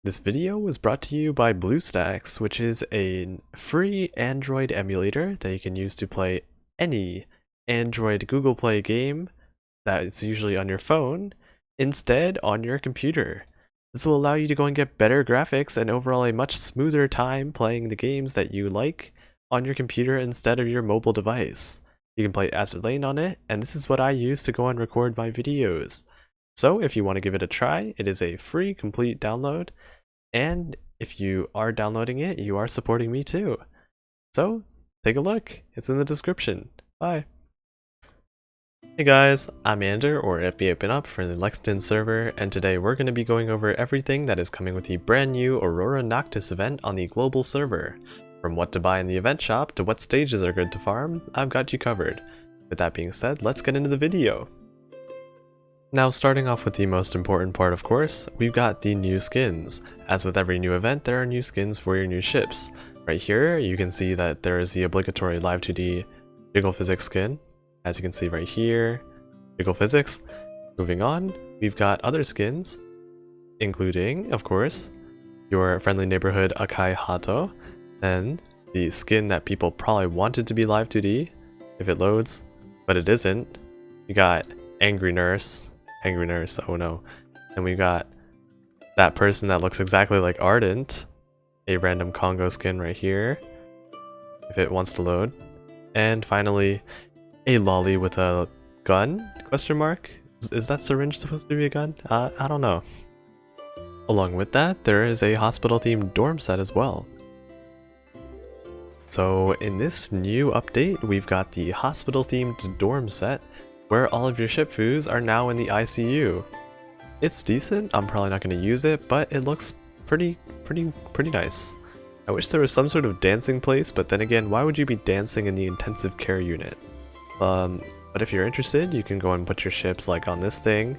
This video was brought to you by BlueStacks, which is a free Android emulator that you can use to play any Android Google Play game that is usually on your phone, instead on your computer. This will allow you to go and get better graphics and overall a much smoother time playing the games that you like on your computer instead of your mobile device. You can play Azur Lane on it, and this is what I use to go and record my videos. So if you want to give it a try, it is a free complete download. And if you are downloading it, you are supporting me too. So, take a look. It's in the description. Bye. Hey guys, I'm Ander, or FB for the Lexington server, and today we're going to be going over everything that is coming with the brand new Aurora Noctis event on the global server. From what to buy in the event shop to what stages are good to farm, I've got you covered. With that being said, let's get into the video. Now, starting off with the most important part, of course, we've got the new skins. As with every new event, there are new skins for your new ships. Right here, you can see that there is the obligatory Live 2D Jiggle Physics skin. As you can see right here, Jiggle Physics. Moving on, we've got other skins, including, of course, your friendly neighborhood Akai Hato, and the skin that people probably wanted to be Live 2D, if it loads, but it isn't. You got Angry Nurse, oh no. And we got that person that looks exactly like Ardent, a random Congo skin right here, if it wants to load. And finally, a lolly with a gun, question mark? Is that syringe supposed to be a gun? I don't know. Along with that, there is a hospital themed dorm set as well. So in this new update, we've got the hospital themed dorm set, where all of your shipfus are now in the ICU. It's decent, I'm probably not going to use it, but it looks pretty nice. I wish there was some sort of dancing place, but then again, why would you be dancing in the intensive care unit? But if you're interested, you can go and put your ships like on this thing,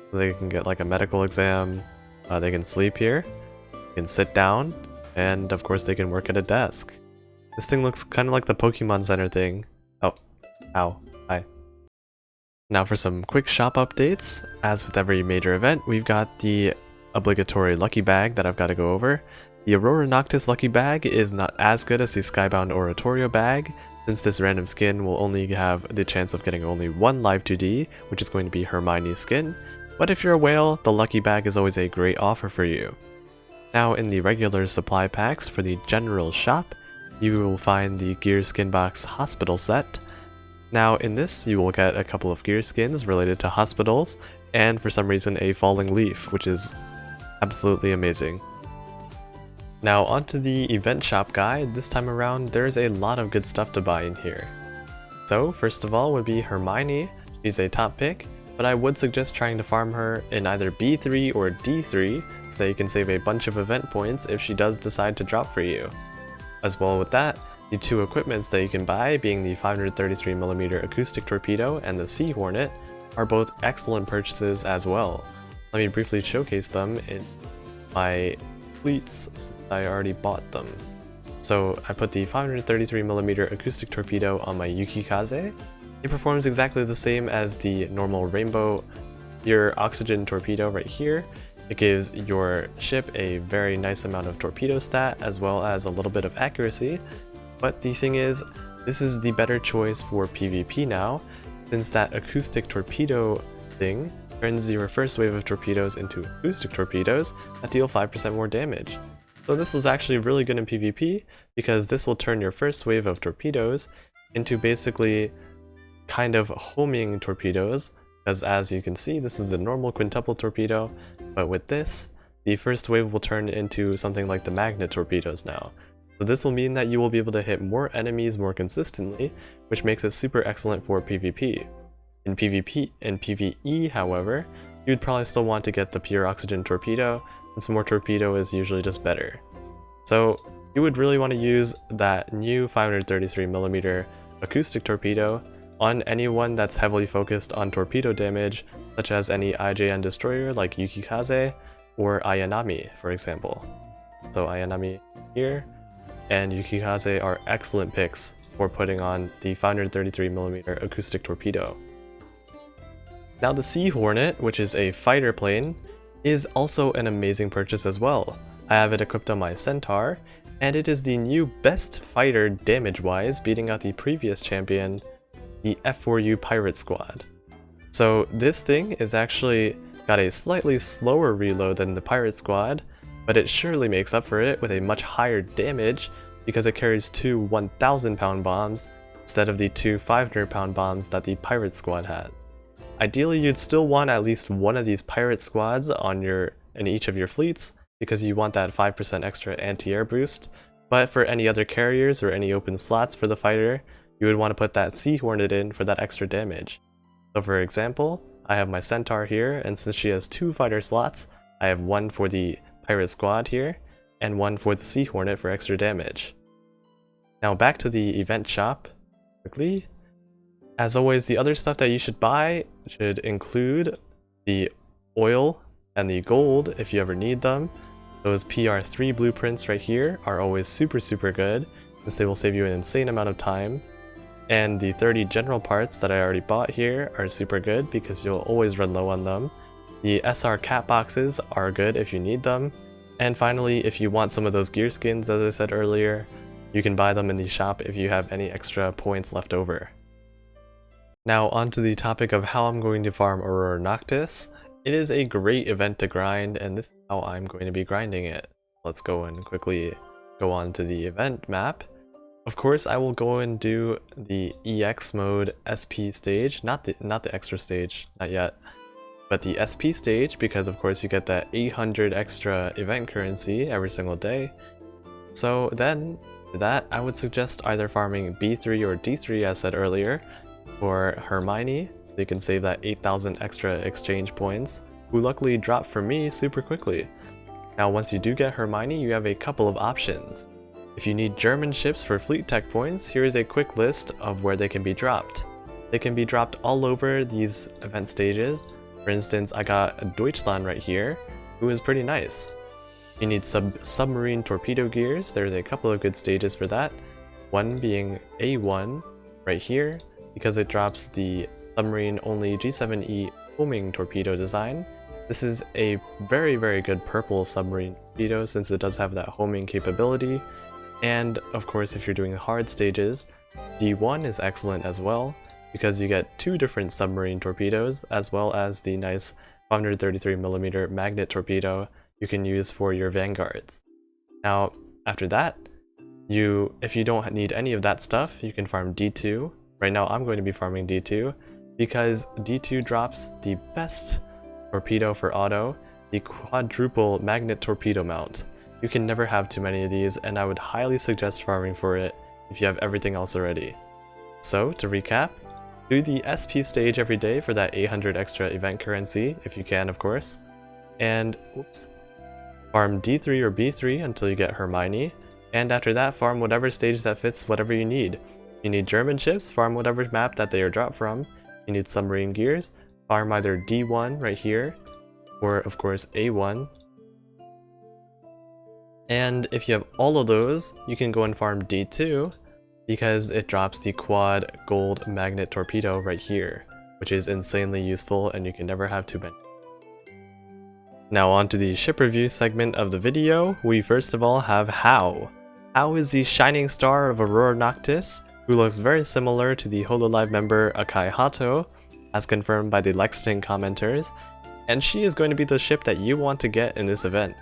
so they can get like a medical exam, they can sleep here, they can sit down, and of course they can work at a desk. This thing looks kind of like the Pokemon Center thing. Oh, ow, hi. Now for some quick shop updates. As with every major event, we've got the obligatory lucky bag that I've got to go over. The Aurora Noctis lucky bag is not as good as the Skybound Oratorio bag, since this random skin will only have the chance of getting only one Live 2D, which is going to be Hermione's skin. But if you're a whale, the lucky bag is always a great offer for you. Now in the regular supply packs for the general shop, you will find the Gear Skin Box Hospital set. Now in this, you will get a couple of gear skins related to hospitals, and for some reason a falling leaf, which is absolutely amazing. Now onto the event shop guide. This time around, there's a lot of good stuff to buy in here. So first of all would be Hermione. She's a top pick, but I would suggest trying to farm her in either B3 or D3, so that you can save a bunch of event points if she does decide to drop for you. As well with that, the two equipments that you can buy, being the 533mm acoustic torpedo and the Sea Hornet, are both excellent purchases as well. Let me briefly showcase them in my fleets since I already bought them. So I put the 533mm acoustic torpedo on my Yuki Kaze. It performs exactly the same as the normal rainbow pure oxygen torpedo right here. It gives your ship a very nice amount of torpedo stat as well as a little bit of accuracy. But the thing is, this is the better choice for PvP now, since that acoustic torpedo thing turns your first wave of torpedoes into acoustic torpedoes that deal 5% more damage. So this is actually really good in PvP, because this will turn your first wave of torpedoes into basically kind of homing torpedoes, because as you can see, this is the normal quintuple torpedo, but with this, the first wave will turn into something like the magnet torpedoes now. So this will mean that you will be able to hit more enemies more consistently, which makes it super excellent for PvP. In PvE, however, you'd probably still want to get the pure oxygen torpedo, since more torpedo is usually just better. So you would really want to use that new 533mm acoustic torpedo on anyone that's heavily focused on torpedo damage, such as any IJN destroyer like Yuki Kaze or Ayanami, for example. So Ayanami here and Yuki Kaze are excellent picks for putting on the 533mm acoustic torpedo. Now the Sea Hornet, which is a fighter plane, is also an amazing purchase as well. I have it equipped on my Centaur, and it is the new best fighter damage-wise, beating out the previous champion, the F4U Pirate Squad. So this thing is actually got a slightly slower reload than the Pirate Squad, but it surely makes up for it with a much higher damage because it carries two 1,000 pound bombs instead of the two 500 pound bombs that the Pirate Squad had. Ideally, you'd still want at least one of these Pirate Squads in each of your fleets, because you want that 5% extra anti-air boost, but for any other carriers or any open slots for the fighter, you would want to put that Sea Hornet in for that extra damage. So for example, I have my Centaur here, and since she has two fighter slots, I have one for the Pirate Squad here, and one for the Sea Hornet for extra damage. Now back to the event shop, quickly. As always, the other stuff that you should buy should include the oil and the gold if you ever need them. Those PR3 blueprints right here are always super good, since they will save you an insane amount of time. And the 30 general parts that I already bought here are super good because you'll always run low on them. The SR cat boxes are good if you need them. And finally, if you want some of those gear skins, as I said earlier, you can buy them in the shop if you have any extra points left over. Now onto the topic of how I'm going to farm Aurora Noctis. It is a great event to grind, and this is how I'm going to be grinding it. Let's go and quickly go on to the event map. Of course, I will go and do the EX mode SP stage, not the extra stage, not yet, but the SP stage, because of course you get that 800 extra event currency every single day. So then, for that, I would suggest either farming B3 or D3 as said earlier, for Hermione, so you can save that 8,000 extra exchange points, who luckily dropped for me super quickly. Now once you do get Hermione, you have a couple of options. If you need German ships for fleet tech points, here is a quick list of where they can be dropped. They can be dropped all over these event stages. For instance, I got a Deutschland right here, who is pretty nice. You need submarine torpedo gears. There's a couple of good stages for that. One being A1 right here, because it drops the submarine only G7E homing torpedo design. This is a very good purple submarine torpedo since it does have that homing capability. And of course, if you're doing hard stages, D1 is excellent as well, because you get two different submarine torpedoes as well as the nice 533mm magnet torpedo you can use for your vanguards. Now after that, if you don't need any of that stuff, you can farm D2. Right now I'm going to be farming D2 because D2 drops the best torpedo for auto, the quadruple magnet torpedo mount. You can never have too many of these, and I would highly suggest farming for it if you have everything else already. So to recap, do the SP stage every day for that 800 extra event currency, if you can of course, and farm D3 or B3 until you get Hermione, and after that farm whatever stage that fits whatever you need. You need German ships, farm whatever map that they are dropped from. You need submarine gears, farm either D1 right here, or of course A1. And if you have all of those, you can go and farm D2, because it drops the quad gold magnet torpedo right here, which is insanely useful and you can never have too many. Now on to the ship review segment of the video, we first of all have Howe. Howe is the shining star of Aurora Noctis, who looks very similar to the Hololive member Akai Hato, as confirmed by the Lexington commenters, and she is going to be the ship that you want to get in this event.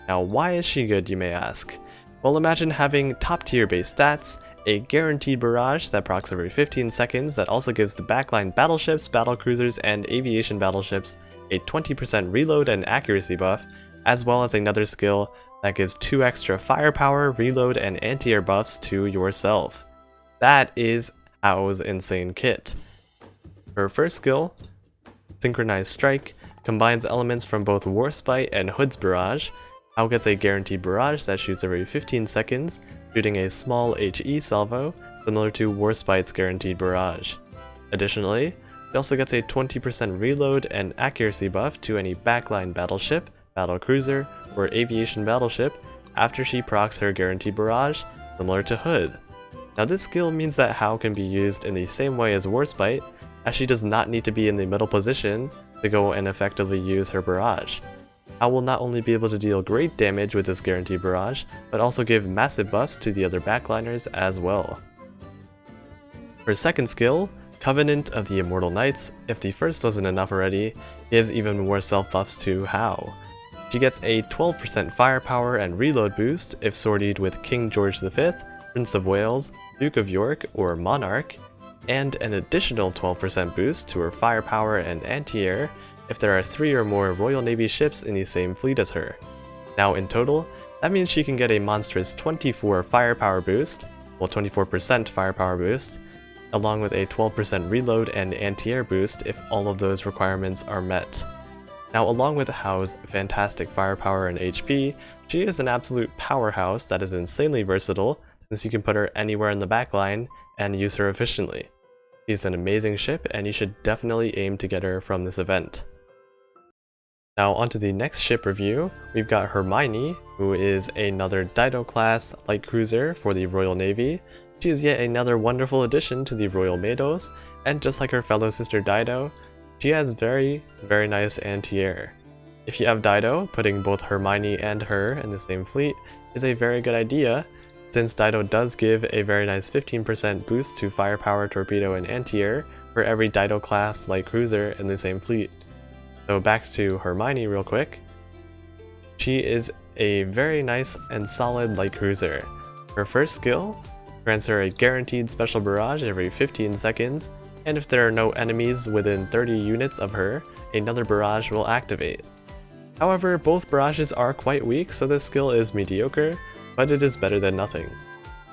Now why is she good, you may ask? Well, imagine having top tier base stats, a guaranteed barrage that procs every 15 seconds that also gives the backline battleships, battlecruisers, and aviation battleships a 20% reload and accuracy buff, as well as another skill that gives 2 extra firepower, reload, and anti-air buffs to yourself. That is Howe's insane kit. Her first skill, Synchronized Strike, combines elements from both Warspite and Hood's Barrage. Howe gets a guaranteed barrage that shoots every 15 seconds, shooting a small HE salvo, similar to Warspite's guaranteed barrage. Additionally, she also gets a 20% reload and accuracy buff to any backline battleship, battlecruiser, or aviation battleship after she procs her guaranteed barrage, similar to Hood. Now this skill means that Howe can be used in the same way as Warspite, as she does not need to be in the middle position to go and effectively use her barrage. Howe will not only be able to deal great damage with this guaranteed barrage, but also give massive buffs to the other backliners as well. Her second skill, Covenant of the Immortal Knights, if the first wasn't enough already, gives even more self buffs to Howe. She gets a 12% firepower and reload boost if sortied with King George V, Prince of Wales, Duke of York, or Monarch, and an additional 12% boost to her firepower and anti-air if there are 3 or more Royal Navy ships in the same fleet as her. Now in total, that means she can get a monstrous 24 firepower boost, well 24% firepower boost, along with a 12% reload and anti-air boost if all of those requirements are met. Now along with Howe's fantastic firepower and HP, she is an absolute powerhouse that is insanely versatile since you can put her anywhere in the backline and use her efficiently. She's an amazing ship and you should definitely aim to get her from this event. Now onto the next ship review, we've got Hermione, who is another Dido class light cruiser for the Royal Navy. She is yet another wonderful addition to the Royal Mados, and just like her fellow sister Dido, she has very nice anti-air. If you have Dido, putting both Hermione and her in the same fleet is a very good idea, since Dido does give a very nice 15% boost to firepower, torpedo, and anti-air for every Dido class light cruiser in the same fleet. So back to Hermione real quick. She is a very nice and solid light cruiser. Her first skill grants her a guaranteed special barrage every 15 seconds, and if there are no enemies within 30 units of her, another barrage will activate. However, both barrages are quite weak, so this skill is mediocre, but it is better than nothing.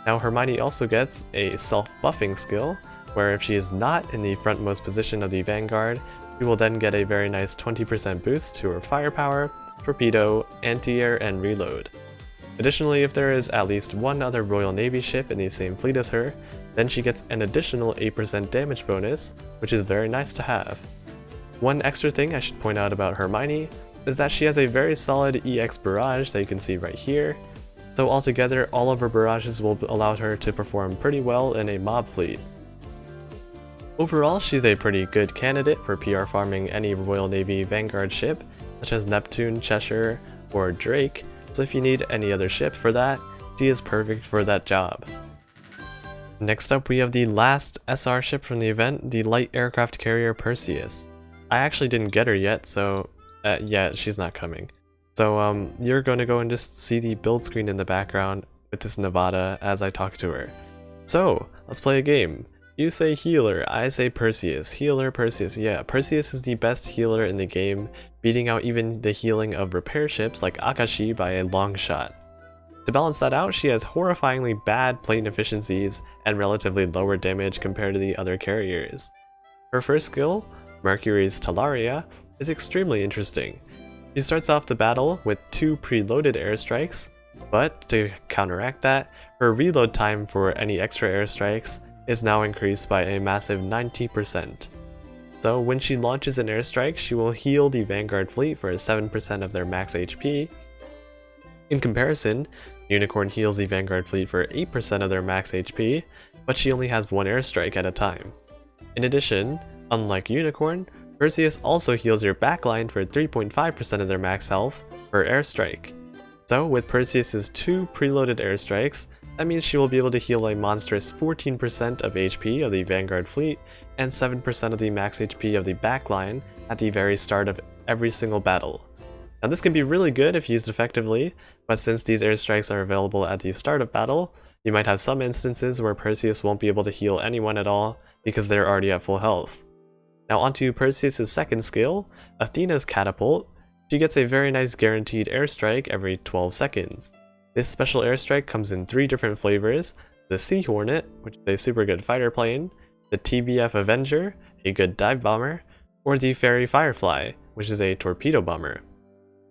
Now Hermione also gets a self-buffing skill, where if she is not in the frontmost position of the Vanguard, she will then get a very nice 20% boost to her firepower, torpedo, anti-air, and reload. Additionally, if there is at least one other Royal Navy ship in the same fleet as her, then she gets an additional 8% damage bonus, which is very nice to have. One extra thing I should point out about Hermione is that she has a very solid EX barrage that you can see right here, so altogether all of her barrages will allow her to perform pretty well in a mob fleet. Overall, she's a pretty good candidate for PR farming any Royal Navy Vanguard ship, such as Neptune, Cheshire, or Drake, so if you need any other ship for that, she is perfect for that job. Next up, we have the last SR ship from the event, the light aircraft carrier Perseus. I actually didn't get her yet, so yeah, she's not coming. So you're going to go and just see the build screen in the background with this Nevada as I talk to her. So, let's play a game. You say healer, I say Perseus. Healer, Perseus. Yeah, Perseus is the best healer in the game, beating out even the healing of repair ships like Akashi by a long shot. To balance that out, she has horrifyingly bad plane efficiencies and relatively lower damage compared to the other carriers. Her first skill, Mercury's Talaria, is extremely interesting. She starts off the battle with 2 preloaded airstrikes, but to counteract that, her reload time for any extra airstrikes is now increased by a massive 90%. So when she launches an airstrike, she will heal the Vanguard fleet for 7% of their max HP. In comparison, Unicorn heals the Vanguard fleet for 8% of their max HP, but she only has 1 airstrike at a time. In addition, unlike Unicorn, Perseus also heals your backline for 3.5% of their max health per airstrike. So with Perseus's 2 preloaded airstrikes, that means she will be able to heal a monstrous 14% of HP of the Vanguard fleet and 7% of the max HP of the backline at the very start of every single battle. Now this can be really good if used effectively, but since these airstrikes are available at the start of battle, you might have some instances where Perseus won't be able to heal anyone at all because they're already at full health. Now onto Perseus' second skill, Athena's Catapult. She gets a very nice guaranteed airstrike every 12 seconds. This special airstrike comes in 3 different flavors: the Sea Hornet, which is a super good fighter plane, the TBF Avenger, a good dive bomber, or the Fairy Firefly, which is a torpedo bomber.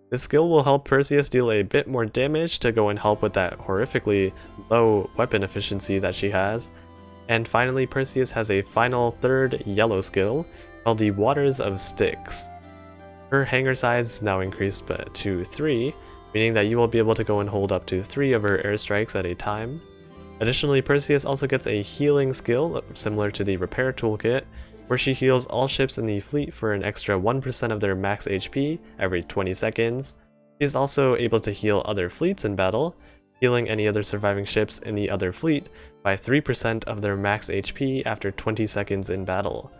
This skill will help Perseus deal a bit more damage to go and help with that horrifically low weapon efficiency that she has. And finally, Perseus has a final third yellow skill called the Waters of Styx. Her hangar size is now increased to 3, meaning that you will be able to go and hold up to 3 of her airstrikes at a time. Additionally, Perseus also gets a healing skill similar to the Repair Toolkit, where she heals all ships in the fleet for an extra 1% of their max HP every 20 seconds, She's also able to heal other fleets in battle, healing any other surviving ships in the other fleet by 3% of their max HP after 20 seconds in battle.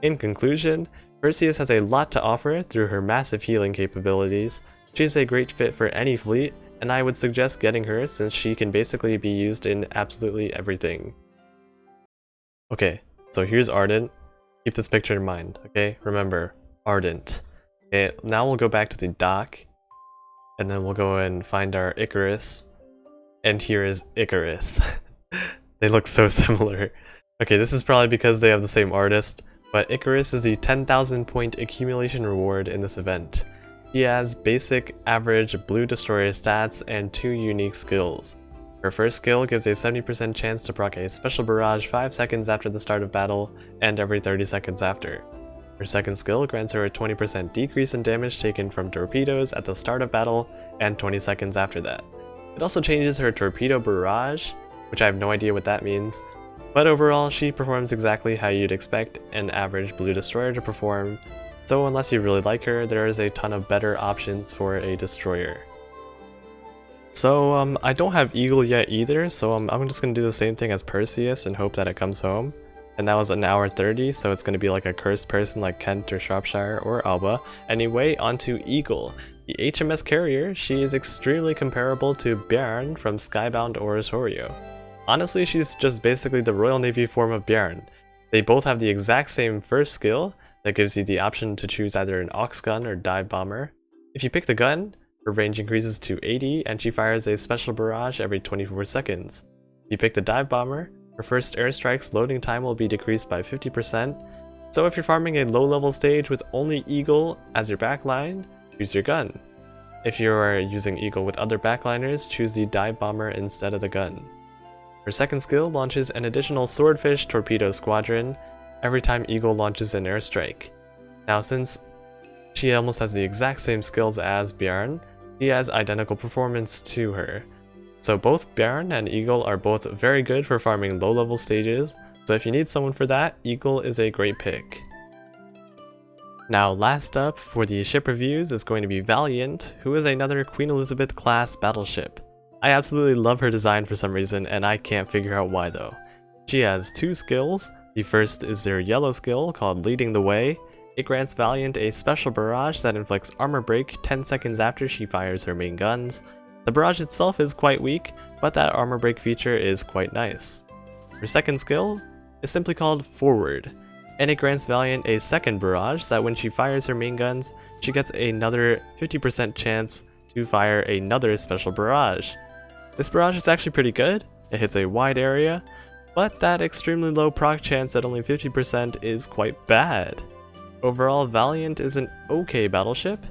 In conclusion, Perseus has a lot to offer through her massive healing capabilities. She's a great fit for any fleet, and I would suggest getting her since she can basically be used in absolutely everything. Okay, so here's Ardent. Keep this picture in mind, okay? Remember, Ardent. Okay, now we'll go back to the dock, and then we'll go and find our Icarus. And here is Icarus. They look so similar. Okay, this is probably because they have the same artist, but Icarus is the 10,000 point accumulation reward in this event. She has basic, average, blue destroyer stats and 2 unique skills. Her first skill gives a 70% chance to proc a special barrage 5 seconds after the start of battle and every 30 seconds after. Her second skill grants her a 20% decrease in damage taken from torpedoes at the start of battle and 20 seconds after that. It also changes her torpedo barrage, which I have no idea what that means, but overall she performs exactly how you'd expect an average blue destroyer to perform, so unless you really like her, there is a ton of better options for a destroyer. So I don't have Eagle yet either, so I'm just going to do the same thing as Perseus and hope that it comes home. And that was an hour 30, so it's going to be like a cursed person like Kent or Shropshire or Alba. Anyway, onto Eagle. The HMS carrier, she is extremely comparable to Bjorn from Skybound Oratorio. Honestly, she's just basically the Royal Navy form of Bjorn. They both have the exact same first skill that gives you the option to choose either an aux gun or dive bomber. If you pick the gun, her range increases to 80 and she fires a special barrage every 24 seconds. If you pick the dive bomber, her first airstrike's loading time will be decreased by 50%, so if you're farming a low-level stage with only Eagle as your backline, choose your gun. If you are using Eagle with other backliners, choose the dive bomber instead of the gun. Her second skill launches an additional Swordfish Torpedo Squadron every time Eagle launches an airstrike. Now since she almost has the exact same skills as Bjorn, he has identical performance to her. So both Bjorn and Eagle are both very good for farming low-level stages, so if you need someone for that, Eagle is a great pick. Now last up for the ship reviews is going to be Valiant, who is another Queen Elizabeth class battleship. I absolutely love her design for some reason, and I can't figure out why though. She has 2 skills. The first is their yellow skill called Leading the Way. It grants Valiant a special barrage that inflicts armor break 10 seconds after she fires her main guns. The barrage itself is quite weak, but that armor break feature is quite nice. Her second skill is simply called Forward, and it grants Valiant a second barrage that when she fires her main guns, she gets another 50% chance to fire another special barrage. This barrage is actually pretty good, it hits a wide area, but that extremely low proc chance at only 50% is quite bad. Overall, Valiant is an okay battleship.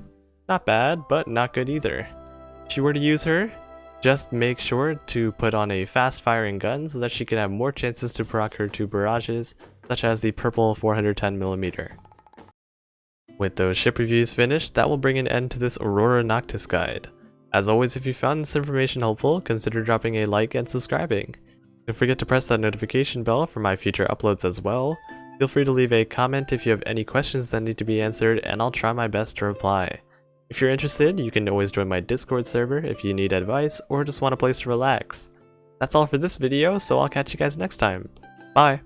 Not bad, but not good either. If you were to use her, just make sure to put on a fast firing gun so that she can have more chances to proc her 2 barrages, such as the purple 410mm. With those ship reviews finished, that will bring an end to this Aurora Noctis guide. As always, if you found this information helpful, consider dropping a like and subscribing. Don't forget to press that notification bell for my future uploads as well. Feel free to leave a comment if you have any questions that need to be answered, and I'll try my best to reply. If you're interested, you can always join my Discord server if you need advice or just want a place to relax. That's all for this video, so I'll catch you guys next time. Bye!